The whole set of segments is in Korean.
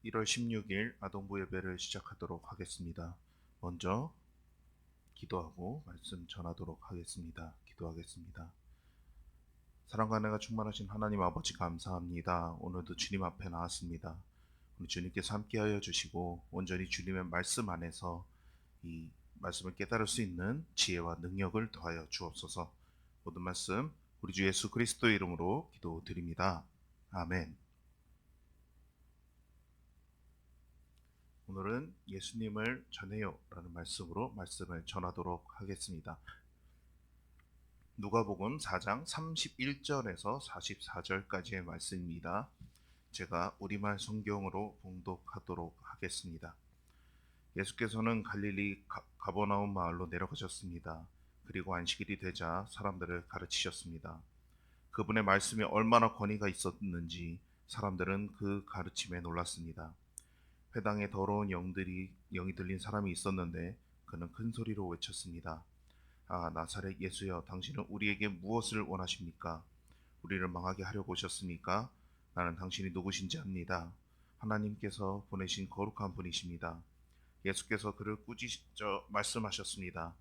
1월 16일 아동부 예배를 시작하도록 하겠습니다. 먼저 기도하고 말씀 전하도록 하겠습니다. 기도하겠습니다. 사랑과 은혜가 충만하신 하나님 아버지 감사합니다. 오늘도 주님 앞에 나왔습니다. 우리 주님께서 함께하여 주시고 온전히 주님의 말씀 안에서 이 말씀을 깨달을 수 있는 지혜와 능력을 더하여 주옵소서. 모든 말씀 우리 주 예수 그리스도의 이름으로 기도드립니다. 아멘. 오늘은 예수님을 전해요 라는 말씀으로 말씀을 전하도록 하겠습니다. 누가복음 4장 31절에서 44절까지의 말씀입니다. 제가 우리말 성경으로 봉독하도록 하겠습니다. 예수께서는 갈릴리 가버나움 마을로 내려가셨습니다. 그리고 안식일이 되자 사람들을 가르치셨습니다. 그분의 말씀에 얼마나 권위가 있었는지 사람들은 그 가르침에 놀랐습니다. 회당에 더러운 영이 들린 사람이 있었는데 그는 큰 소리로 외쳤습니다. 아, 나사렛 예수여, 당신은 우리에게 무엇을 원하십니까? 우리를 망하게 하려고 오셨습니까? 나는 당신이 누구신지 압니다. 하나님께서 보내신 거룩한 분이십니다. 예수께서 그를 꾸짖어 말씀하셨습니다.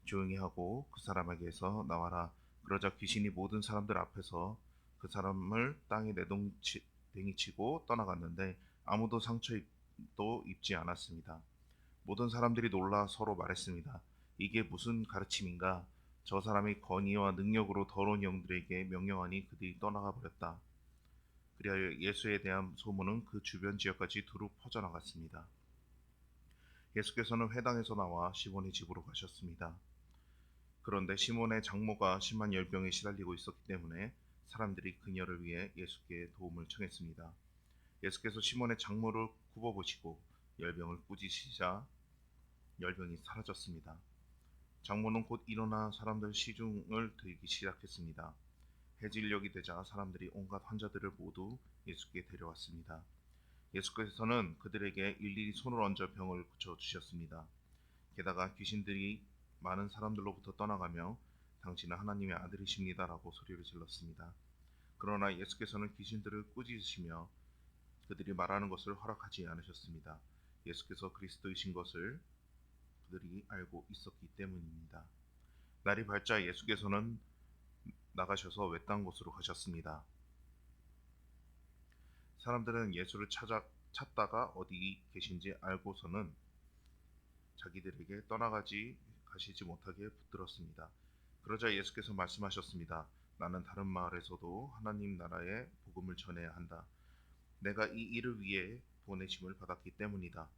조용히 하고 그 사람에게서 나와라. 그러자 귀신이 모든 사람들 앞에서 그 사람을 땅에 내동댕이치고 떠나갔는데 아무도 상처도 입지 않았습니다. 모든 사람들이 놀라 서로 말했습니다. 이게 무슨 가르침인가? 저 사람이 권위와 능력으로 더러운 영들에게 명령하니 그들이 떠나가 버렸다. 그리하여 예수에 대한 소문은 그 주변 지역까지 두루 퍼져나갔습니다. 예수께서는 회당에서 나와 시몬의 집으로 가셨습니다. 그런데 시몬의 장모가 심한 열병에 시달리고 있었기 때문에 사람들이 그녀를 위해 예수께 도움을 청했습니다. 예수께서 시몬의 장모를 굽어보시고 열병을 꾸짖으시자 열병이 사라졌습니다. 장모는 곧 일어나 사람들 시중을 들기 시작했습니다. 해질녘이 되자 사람들이 온갖 환자들을 모두 예수께 데려왔습니다. 예수께서는 그들에게 일일이 손을 얹어 병을 고쳐주셨습니다. 게다가 귀신들이 많은 사람들로부터 떠나가며 당신은 하나님의 아들이십니다라고 소리를 질렀습니다. 그러나 예수께서는 귀신들을 꾸짖으시며 그들이 말하는 것을 허락하지 않으셨습니다. 예수께서 그리스도이신 것을 그들이 알고 있었기 때문입니다. 날이 밝자 예수께서는 나가셔서 외딴 곳으로 가셨습니다. 사람들은 예수를 찾다가 어디 계신지 알고서는 자기들에게 가시지 못하게 붙들었습니다. 그러자 예수께서 말씀하셨습니다. 나는 다른 마을에서도 하나님 나라의 복음을 전해야 한다. 내가 이 일을 위해 보내심을 받았기 때문이다.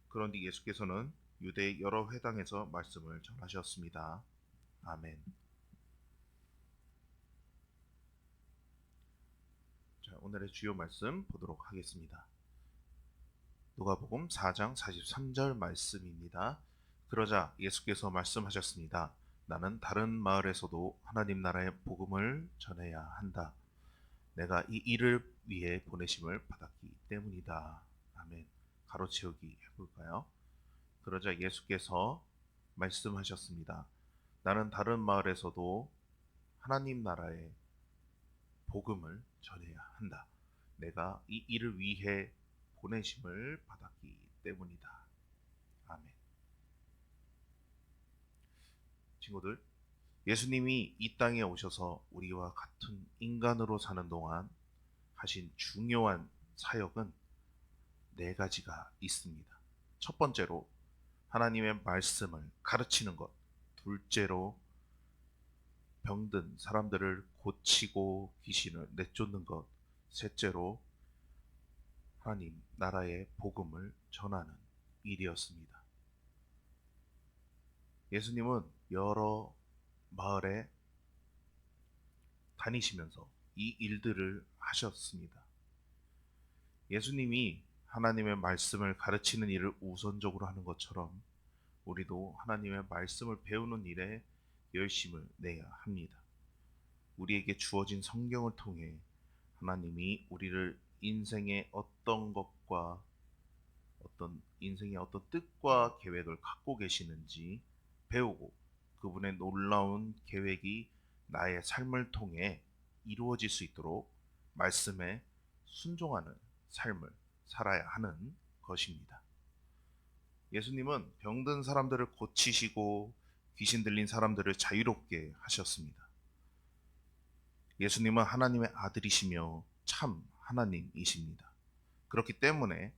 그런데 예수께서는 유대의 여러 회당에서 말씀을 전하셨습니다. 아멘. 자, 오늘의 주요 말씀 보도록 하겠습니다. 누가복음 4장 43절 말씀입니다. 그러자 예수께서 말씀하셨습니다. 나는 다른 마을에서도 하나님 나라의 복음을 전해야 한다. 내가 이 일을 위해 보내심을 받았기 때문이다. 아멘. 가로채우기 해볼까요? 그러자 예수께서 말씀하셨습니다. 나는 다른 마을에서도 하나님 나라의 복음을 전해야 한다. 내가 이 일을 위해 보내심을 받았기 때문이다. 아멘. 친구들, 예수님이 이 땅에 오셔서 우리와 같은 인간으로 사는 동안 하신 중요한 사역은 네 가지가 있습니다. 첫 번째로 하나님의 말씀을 가르치는 것. 둘째로 병든 사람들을 고치고 귀신을 내쫓는 것. 셋째로 하나님 나라의 복음을 전하는 일이었습니다. 예수님은 여러 마을에 다니시면서 이 일들을 하셨습니다. 예수님이 하나님의 말씀을 가르치는 일을 우선적으로 하는 것처럼 우리도 하나님의 말씀을 배우는 일에 열심을 내야 합니다. 우리에게 주어진 성경을 통해 하나님이 우리를 인생의 어떤 뜻과 계획을 갖고 계시는지 배우고 그분의 놀라운 계획이 나의 삶을 통해 이루어질 수 있도록 말씀에 순종하는 삶을 살아야 하는 것입니다. 예수님은 병든 사람들을 고치시고 귀신 들린 사람들을 자유롭게 하셨습니다. 예수님은 하나님의 아들이시며 참 하나님이십니다. 그렇기 때문에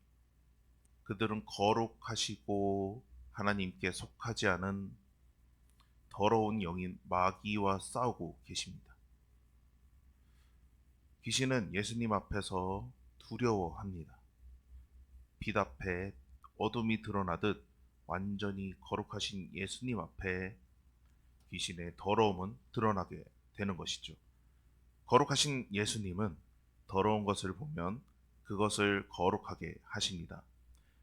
그들은 거룩하시고 하나님께 속하지 않은 더러운 영인 마귀와 싸우고 계십니다. 귀신은 예수님 앞에서 두려워합니다. 빛 앞에 어둠이 드러나듯 완전히 거룩하신 예수님 앞에 귀신의 더러움은 드러나게 되는 것이죠. 거룩하신 예수님은 더러운 것을 보면 그것을 거룩하게 하십니다.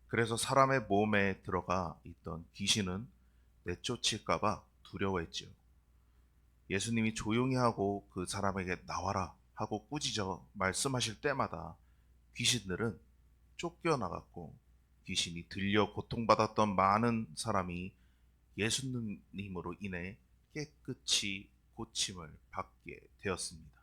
그래서 사람의 몸에 들어가 있던 귀신은 내쫓을까봐 두려워했지요. 예수님이 조용히 하고 그 사람에게 나와라 하고 꾸짖어 말씀하실 때마다 귀신들은 쫓겨나갔고, 귀신이 들려 고통받았던 많은 사람이 예수님으로 인해 깨끗이 고침을 받게 되었습니다.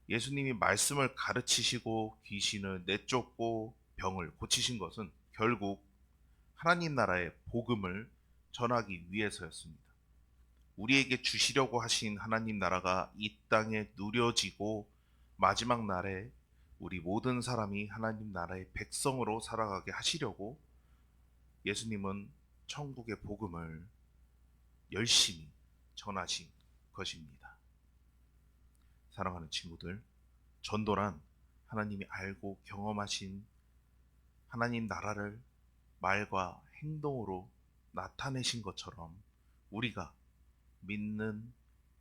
예수님이 말씀을 가르치시고 귀신을 내쫓고 병을 고치신 것은 결국 하나님 나라의 복음을 전하기 위해서였습니다. 우리에게 주시려고 하신 하나님 나라가 이 땅에 누려지고 마지막 날에 우리 모든 사람이 하나님 나라의 백성으로 살아가게 하시려고 예수님은 천국의 복음을 열심히 전하신 것입니다. 사랑하는 친구들, 전도란 하나님이 알고 경험하신 하나님 나라를 말과 행동으로 나타내신 것처럼 우리가 믿는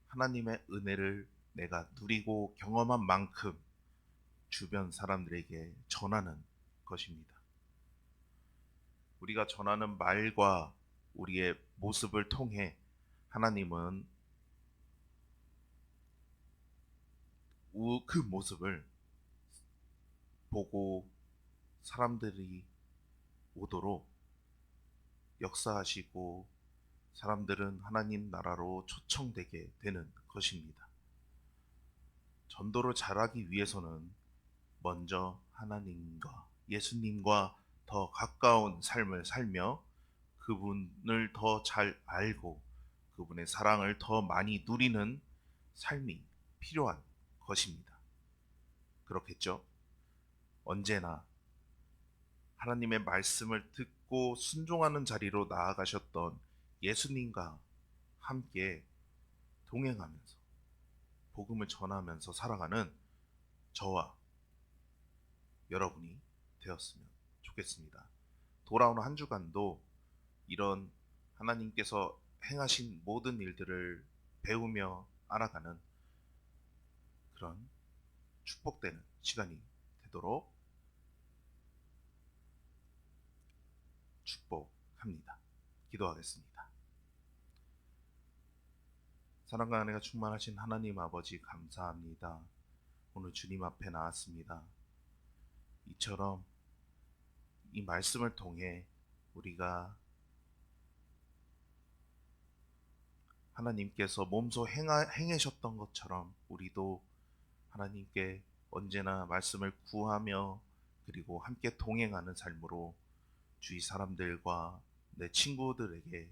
하나님의 은혜를 내가 누리고 경험한 만큼 주변 사람들에게 전하는 것입니다. 우리가 전하는 말과 우리의 모습을 통해 하나님은 그 모습을 보고 사람들이 오도록 역사하시고 사람들은 하나님 나라로 초청되게 되는 것입니다. 전도를 잘하기 위해서는 먼저 하나님과 예수님과 더 가까운 삶을 살며 그분을 더 잘 알고 그분의 사랑을 더 많이 누리는 삶이 필요한 것입니다. 그렇겠죠? 언제나 하나님의 말씀을 듣고 순종하는 자리로 나아가셨던 예수님과 함께 동행하면서 복음을 전하면서 살아가는 저와 여러분이 되었으면 좋겠습니다. 돌아오는 한 주간도 이런 하나님께서 행하신 모든 일들을 배우며 알아가는 그런 축복되는 시간이 되도록 축복합니다. 기도하겠습니다. 사랑과 은혜가 충만하신 하나님 아버지 감사합니다. 오늘 주님 앞에 나왔습니다. 이처럼 이 말씀을 통해 우리가 하나님께서 몸소 행하셨던 것처럼 우리도 하나님께 언제나 말씀을 구하며 그리고 함께 동행하는 삶으로 주위 사람들과 내 친구들에게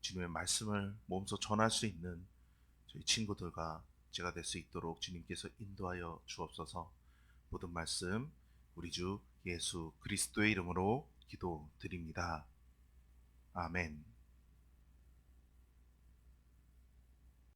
주님의 말씀을 몸소 전할 수 있는 저희 친구들과 제가 될 수 있도록 주님께서 인도하여 주옵소서. 모든 말씀 우리 주 예수 그리스도의 이름으로 기도드립니다. 아멘.